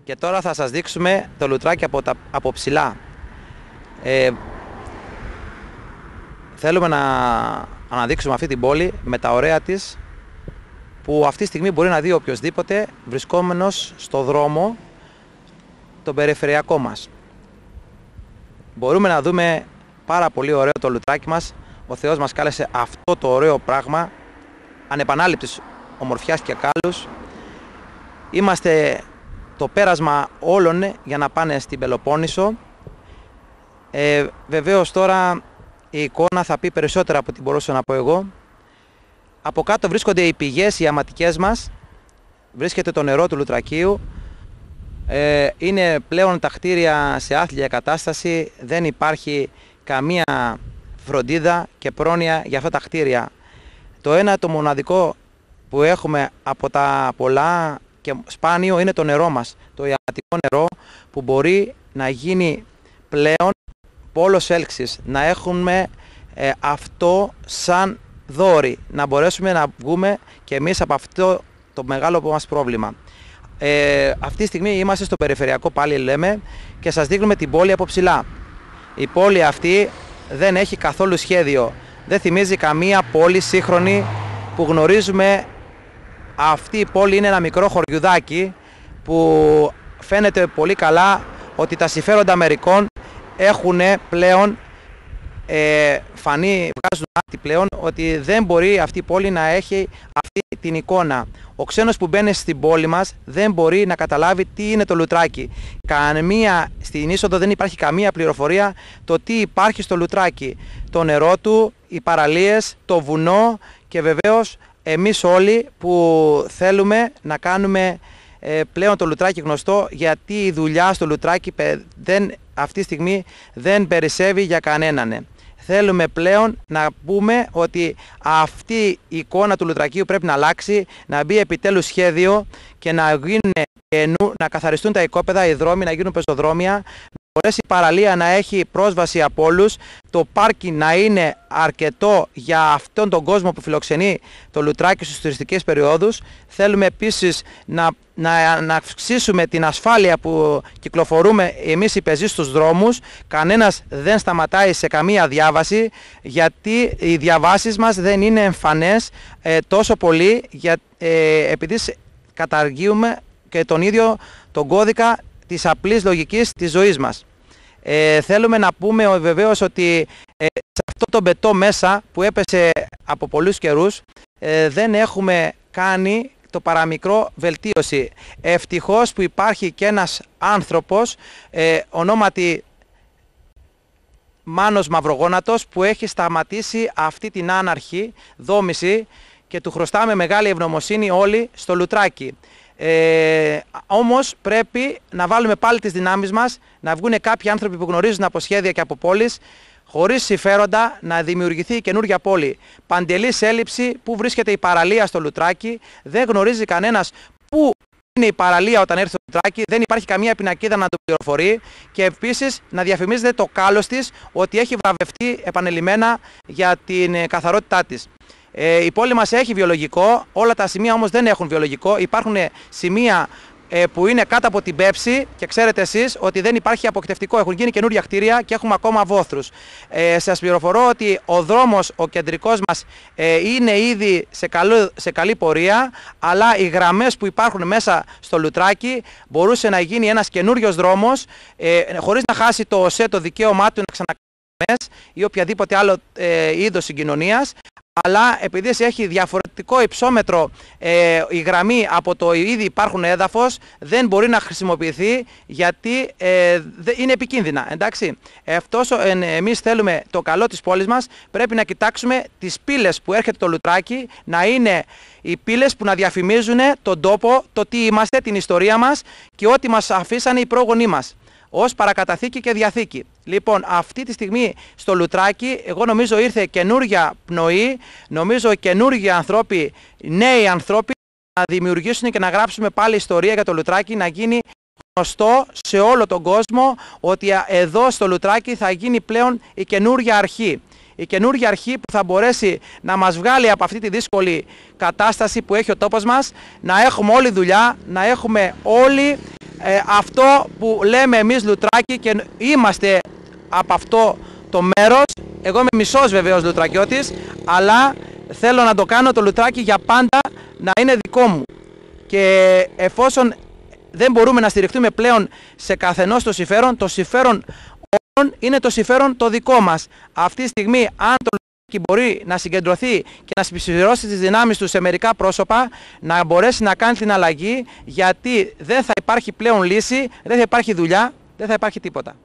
Και τώρα θα σας δείξουμε το λουτράκι από ψηλά. Θέλουμε να αναδείξουμε αυτή την πόλη με τα ωραία της, που αυτή τη στιγμή μπορεί να δει οποιοσδήποτε βρισκόμενος στο δρόμο τον περιφερειακό μας. Μπορούμε να δούμε πάρα πολύ ωραίο το λουτράκι μας. Ο Θεός μας κάλεσε αυτό το ωραίο πράγμα ανεπανάληπτης ομορφιάς και κάλους. Είμαστε το πέρασμα όλων για να πάνε στην Πελοπόννησο. Βεβαίως τώρα η εικόνα θα πει περισσότερα από ό,τι μπορούσα να πω εγώ. Από κάτω βρίσκονται οι πηγές, οι αματικές μας. Βρίσκεται το νερό του Λουτρακίου. Είναι πλέον τα κτίρια σε άθλια κατάσταση. Δεν υπάρχει καμία φροντίδα και πρόνοια για αυτά τα κτίρια. Το ένα, το μοναδικό που έχουμε από τα πολλά και σπάνιο, είναι το νερό μας. Το ιαματικό νερό που μπορεί να γίνει πλέον πόλος έλξης. Να έχουμε αυτό σαν δώρη. Να μπορέσουμε να βγούμε και εμείς από αυτό το μεγάλο μας πρόβλημα. Αυτή τη στιγμή είμαστε στο περιφερειακό, πάλι λέμε, και σας δείχνουμε την πόλη από ψηλά. Η πόλη αυτή δεν έχει καθόλου σχέδιο. Δεν θυμίζει καμία πόλη σύγχρονη που γνωρίζουμε. Αυτή η πόλη είναι ένα μικρό χωριουδάκι που φαίνεται πολύ καλά ότι τα συμφέροντα μερικών έχουν πλέον βγάζουν άκρη πλέον, ότι δεν μπορεί αυτή η πόλη να έχει αυτή την εικόνα. Ο ξένος που μπαίνει στην πόλη μας δεν μπορεί να καταλάβει τι είναι το λουτράκι. Στην είσοδο δεν υπάρχει καμία πληροφορία το τι υπάρχει στο λουτράκι. Το νερό του, οι παραλίες, το βουνό και βεβαίως εμείς όλοι που θέλουμε να κάνουμε πλέον το λουτράκι γνωστό, γιατί η δουλειά στο λουτράκι αυτή τη στιγμή δεν περισσεύει για κανέναν. Θέλουμε πλέον να πούμε ότι αυτή η εικόνα του Λουτρακίου πρέπει να αλλάξει, να μπει επιτέλους σχέδιο και να καθαριστούν τα οικόπεδα, οι δρόμοι να γίνουν πεζοδρόμια, να μπορέσει η παραλία να έχει πρόσβαση από όλους, το πάρκι να είναι αρκετό για αυτόν τον κόσμο που φιλοξενεί το Λουτράκι στις τουριστικές περιόδους. Θέλουμε επίσης να αυξήσουμε την ασφάλεια που κυκλοφορούμε εμείς οι πεζοί στους δρόμους. Κανένας δεν σταματάει σε καμία διάβαση, γιατί οι διαβάσεις μας δεν είναι εμφανές τόσο πολύ, επειδή καταργούμε και τον ίδιο τον κώδικα της απλής λογικής της ζωής μας. Θέλουμε να πούμε βεβαίως ότι σε αυτό το μπετό μέσα που έπεσε από πολλούς καιρούς δεν έχουμε κάνει το παραμικρό βελτίωση. Ευτυχώς που υπάρχει και ένας άνθρωπος ονόματι Μάνος Μαυρογόνατος, που έχει σταματήσει αυτή την άναρχη δόμηση και του χρωστάμε μεγάλη ευγνωμοσύνη όλοι στο Λουτράκι. Όμως πρέπει να βάλουμε πάλι τις δυνάμεις μας, να βγουν κάποιοι άνθρωποι που γνωρίζουν από σχέδια και από πόλεις, χωρίς συμφέροντα, να δημιουργηθεί η καινούργια πόλη. Παντελής έλλειψη, πού βρίσκεται η παραλία στο Λουτράκι, δεν γνωρίζει κανένας πού είναι η παραλία όταν έρθει στο Λουτράκι, δεν υπάρχει καμία πινακίδα να το πληροφορεί, και επίσης να διαφημίζεται το κάλος της ότι έχει βραβευτεί επανελειμμένα για την καθαρότητά της. Η πόλη μας έχει βιολογικό, όλα τα σημεία όμως δεν έχουν βιολογικό. Υπάρχουν σημεία που είναι κάτω από την πέψη και ξέρετε εσείς ότι δεν υπάρχει αποκτευτικό. Έχουν γίνει καινούρια κτίρια και έχουμε ακόμα βόθρους. Σας πληροφορώ ότι ο δρόμος, ο κεντρικός μας, είναι ήδη σε καλή πορεία, αλλά οι γραμμές που υπάρχουν μέσα στο Λουτράκι μπορούσε να γίνει ένας καινούριος δρόμος, χωρίς να χάσει το ΟΣΕ το δικαίωμά του να ξανακάνει ή οποιαδήποτε άλλο είδος συγκοινωνίας. Αλλά επειδή έχει διαφορετικό υψόμετρο η γραμμή από το ήδη υπάρχον έδαφος, δεν μπορεί να χρησιμοποιηθεί, γιατί είναι επικίνδυνα. Εντάξει. Εμείς θέλουμε το καλό της πόλης μας. Πρέπει να κοιτάξουμε τις πύλες που έρχεται το Λουτράκι, να είναι οι πύλες που να διαφημίζουν τον τόπο, το τι είμαστε, την ιστορία μας και ό,τι μας αφήσανε οι πρόγονοί μας ως παρακαταθήκη και διαθήκη. Λοιπόν, αυτή τη στιγμή στο Λουτράκι, εγώ νομίζω ήρθε καινούργια πνοή, νομίζω καινούργιοι ανθρώποι, νέοι ανθρώποι, να δημιουργήσουν και να γράψουμε πάλι ιστορία για το Λουτράκι, να γίνει γνωστό σε όλο τον κόσμο ότι εδώ στο Λουτράκι θα γίνει πλέον η καινούργια αρχή. Η καινούργια αρχή που θα μπορέσει να μας βγάλει από αυτή τη δύσκολη κατάσταση που έχει ο τόπος μας, να έχουμε όλη δουλειά, να έχουμε όλοι αυτό που λέμε εμείς Λουτράκη και είμαστε από αυτό το μέρος, εγώ είμαι μισός βεβαίως Λουτρακιώτης, αλλά θέλω να το κάνω το Λουτράκι για πάντα να είναι δικό μου. Και εφόσον δεν μπορούμε να στηριχτούμε πλέον σε καθενός το συμφέρον όλων είναι το συμφέρον το δικό μας. Αυτή τη στιγμή, αν το Λουτράκι μπορεί να συγκεντρωθεί και να συμπληρώσει τις δυνάμεις του σε μερικά πρόσωπα, να μπορέσει να κάνει την αλλαγή, γιατί δεν θα υπάρχει πλέον λύση, δεν θα υπάρχει δουλειά, δεν θα υπάρχει τίποτα.